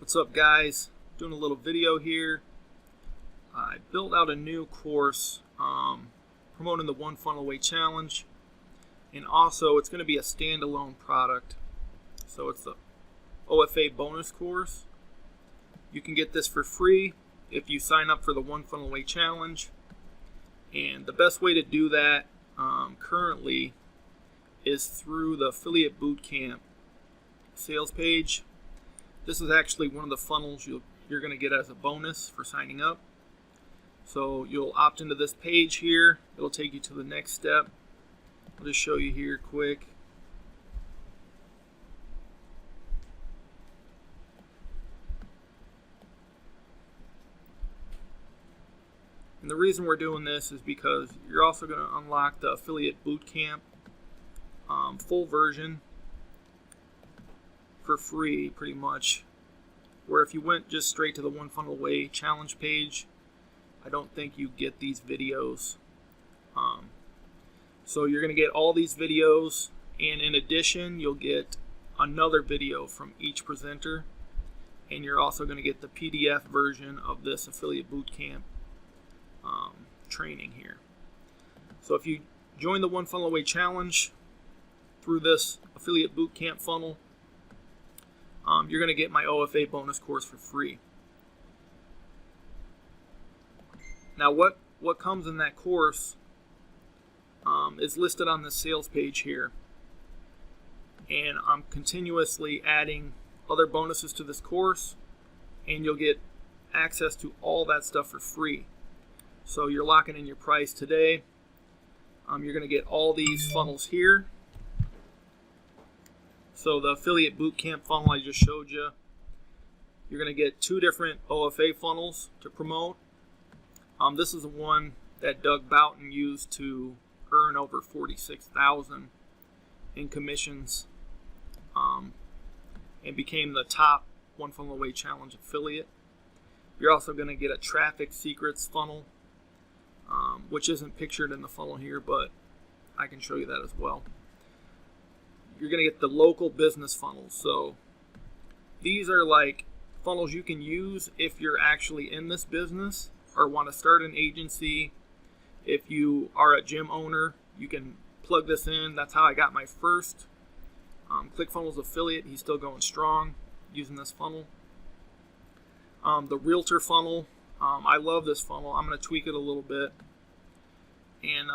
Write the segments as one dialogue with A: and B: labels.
A: What's up, guys? Doing a little video here. I built out a new course promoting the One Funnel Away Challenge, and also it's going to be a standalone product. So it's the OFA Bonus Course. You can get this for free if you sign up for the One Funnel Away Challenge, and the best way to do that currently is through the Affiliate Bootcamp sales page. This is actually one of the funnels you're going to get as a bonus for signing up. So you'll opt into this page here. It'll take you to the next step. I'll just show you here quick. And the reason we're doing this is because you're also going to unlock the Affiliate Bootcamp full version for free, pretty much. Where if you went just straight to the One Funnel Away Challenge page, I don't think you get these videos. So you're going to get all these videos, and in addition, you'll get another video from each presenter, and you're also going to get the PDF version of this Affiliate Bootcamp training here. So if you join the One Funnel Away Challenge through this Affiliate Bootcamp funnel, you're going to get my OFA bonus course for free. Now what comes in that course is listed on the sales page here. And I'm continuously adding other bonuses to this course, and you'll get access to all that stuff for free. So you're locking in your price today. You're going to get all these funnels here. So the Affiliate Bootcamp funnel I just showed you, you're going to get 2 different OFA funnels to promote. This is the one that Doug Boughton used to earn over $46,000 in commissions, and became the top One Funnel Away Challenge affiliate. You're also going to get a Traffic Secrets funnel, which isn't pictured in the funnel here, but I can show you that as well. You're going to get the local business funnels. So these are like funnels you can use if you're actually in this business or want to start an agency. If you are a gym owner, you can plug this in. That's how I got my first ClickFunnels affiliate. He's still going strong using this funnel. The Realtor Funnel, I love this funnel. I'm going to tweak it a little bit and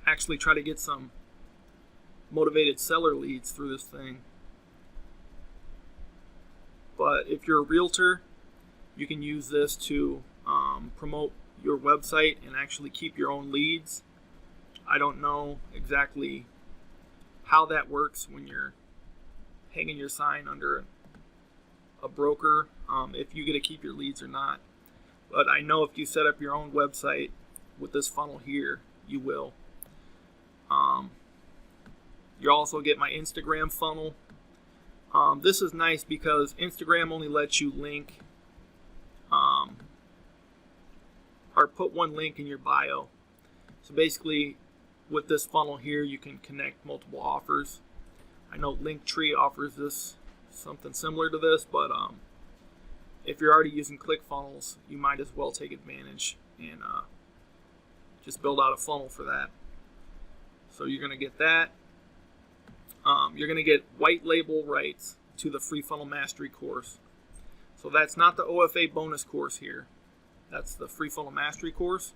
A: actually try to get some motivated seller leads through this thing. But if you're a realtor, you can use this to promote your website and actually keep your own leads. I don't know exactly how that works when you're hanging your sign under a broker, if you get to keep your leads or not. But I know if you set up your own website with this funnel here, you will. You also get my Instagram funnel. This is nice because Instagram only lets you link or put one link in your bio. So basically with this funnel here, you can connect multiple offers. I know Linktree offers this, something similar to this, but if you're already using ClickFunnels, you might as well take advantage and just build out a funnel for that. So you're going to get that. You're going to get white label rights to the Free Funnel Mastery course. So that's not the OFA bonus course here. That's the Free Funnel Mastery course.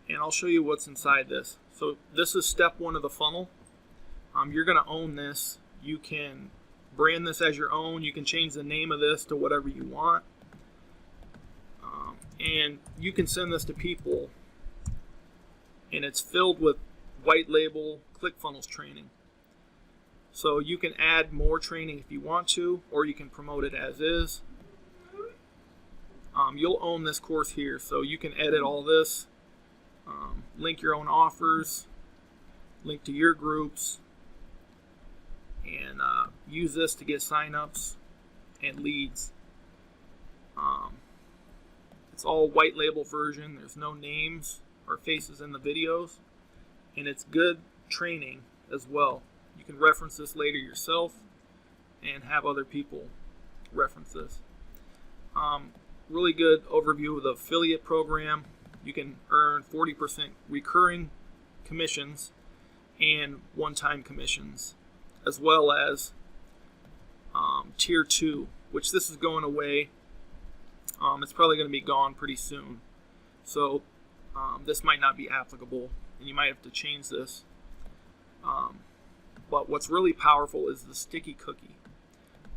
A: And I'll show you what's inside this. So this is step 1 of the funnel. You're going to own this. You can brand this as your own. You can change the name of this to whatever you want. And you can send this to people. And it's filled with white label ClickFunnels training. So you can add more training if you want to, or you can promote it as is. You'll own this course here, so you can edit all this, link your own offers, link to your groups, and use this to get signups and leads. It's all white label version. There's no names or faces in the videos, and it's good training as well. You can reference this later yourself and have other people reference this. Really good overview of the affiliate program. You can earn 40% recurring commissions and one-time commissions, as well as Tier 2, which this is going away. It's probably going to be gone pretty soon. So this might not be applicable, and you might have to change this. But what's really powerful is the sticky cookie.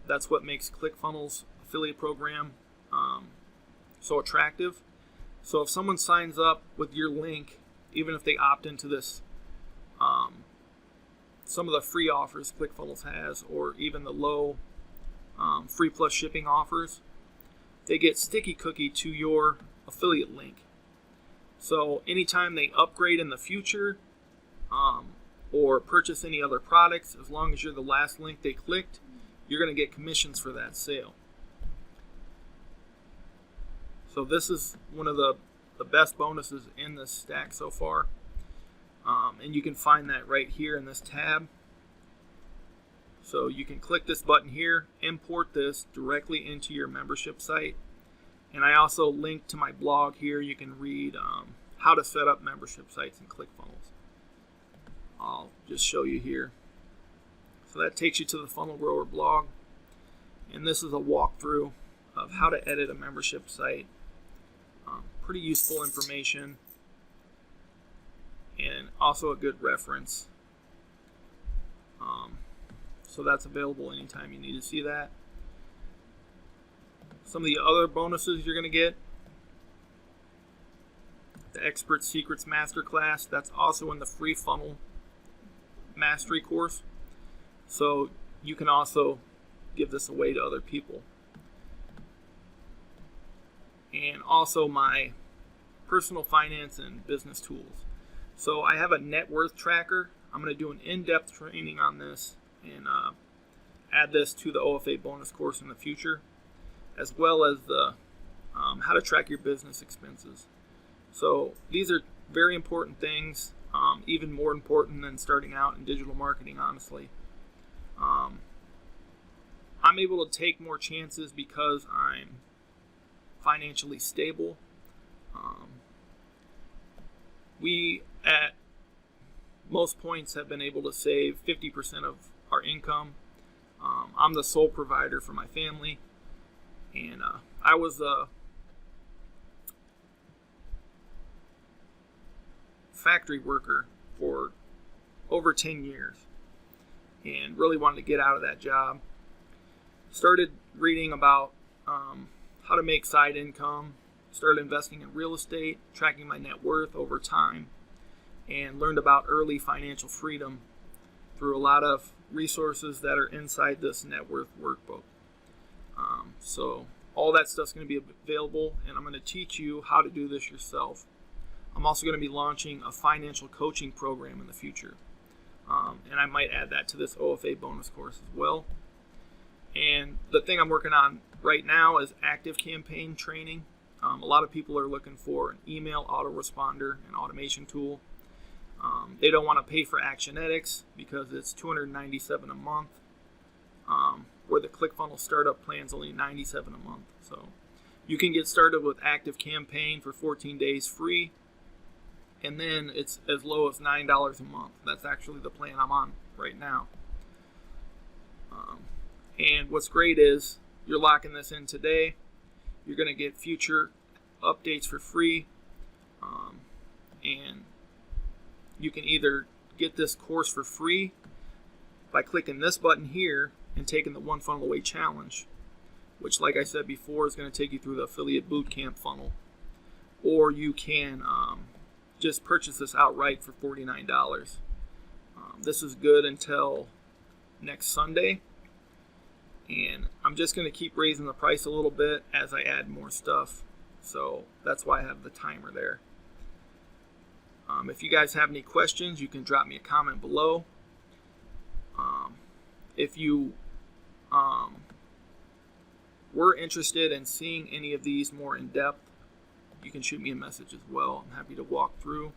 A: That's what makes ClickFunnels affiliate program so attractive. So if someone signs up with your link, even if they opt into this, some of the free offers ClickFunnels has, or even the low free plus shipping offers, they get sticky cookie to your affiliate link. So anytime they upgrade in the future or purchase any other products, as long as you're the last link they clicked, you're going to get commissions for that sale. So this is one of the best bonuses in this stack so far. And you can find that right here in this tab. So you can click this button here, import this directly into your membership site. And I also link to my blog here. You can read how to set up membership sites in ClickFunnels. I'll just show you here. So that takes you to the Funnel Grower blog. And this is a walkthrough of how to edit a membership site. Pretty useful information. And also a good reference. So that's available anytime you need to see that. Some of the other bonuses you're going to get: the Expert Secrets Masterclass. That's also in the free funnel mastery course. So you can also give this away to other people. And also my personal finance and business tools. So I have a net worth tracker. I'm going to do an in-depth training on this and add this to the OFA bonus course in the future, as well as the how to track your business expenses. So these are very important things, even more important than starting out in digital marketing, honestly. I'm able to take more chances because I'm financially stable. We at most points have been able to save 50% of our income. I'm the sole provider for my family, and I was a factory worker for over 10 years and really wanted to get out of that job. Started reading about how to make side income, started investing in real estate, tracking my net worth over time, and learned about early financial freedom through a lot of resources that are inside this net worth workbook. So all that stuff's going to be available, and I'm going to teach you how to do this yourself. I'm also going to be launching a financial coaching program in the future, and I might add that to this OFA bonus course as well. And the thing I'm working on right now is active campaign training. A lot of people are looking for an email autoresponder and automation tool. They don't want to pay for Actionetics because it's $297 a month, where the ClickFunnels startup plan's only $97 a month. So you can get started with Active Campaign for 14 days free, and then it's as low as $9 a month. That's actually the plan I'm on right now. And what's great is you're locking this in today. You're going to get future updates for free, and you can either get this course for free by clicking this button here and taking the One Funnel Away Challenge, which, like I said before, is going to take you through the affiliate bootcamp funnel. Or you can just purchase this outright for $49. This is good until next Sunday, and I'm just going to keep raising the price a little bit as I add more stuff. So that's why I have the timer there. If you guys have any questions, you can drop me a comment below. If you were interested in seeing any of these more in depth, you can shoot me a message as well. I'm happy to walk through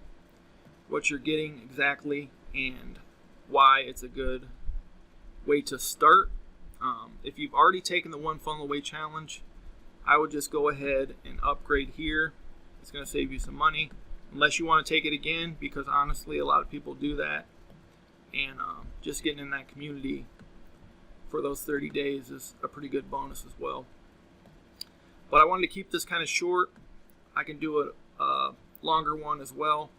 A: what you're getting exactly and why it's a good way to start. if you've already taken the One Funnel Away challenge, I would just go ahead and upgrade here. It's going to save you some money, unless you want to take it again, because honestly, a lot of people do that. And just getting in that community for those 30 days is a pretty good bonus as well. But I wanted to keep this kind of short. I can do a longer one as well.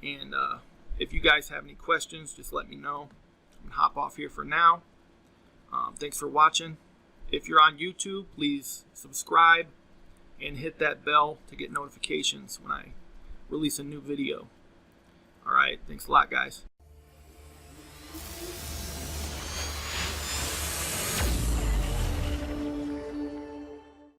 A: And if you guys have any questions, just let me know. I'm going to hop off here for now. Thanks for watching. If you're on YouTube, please subscribe and hit that bell to get notifications when I release a new video. All right, thanks a lot, guys.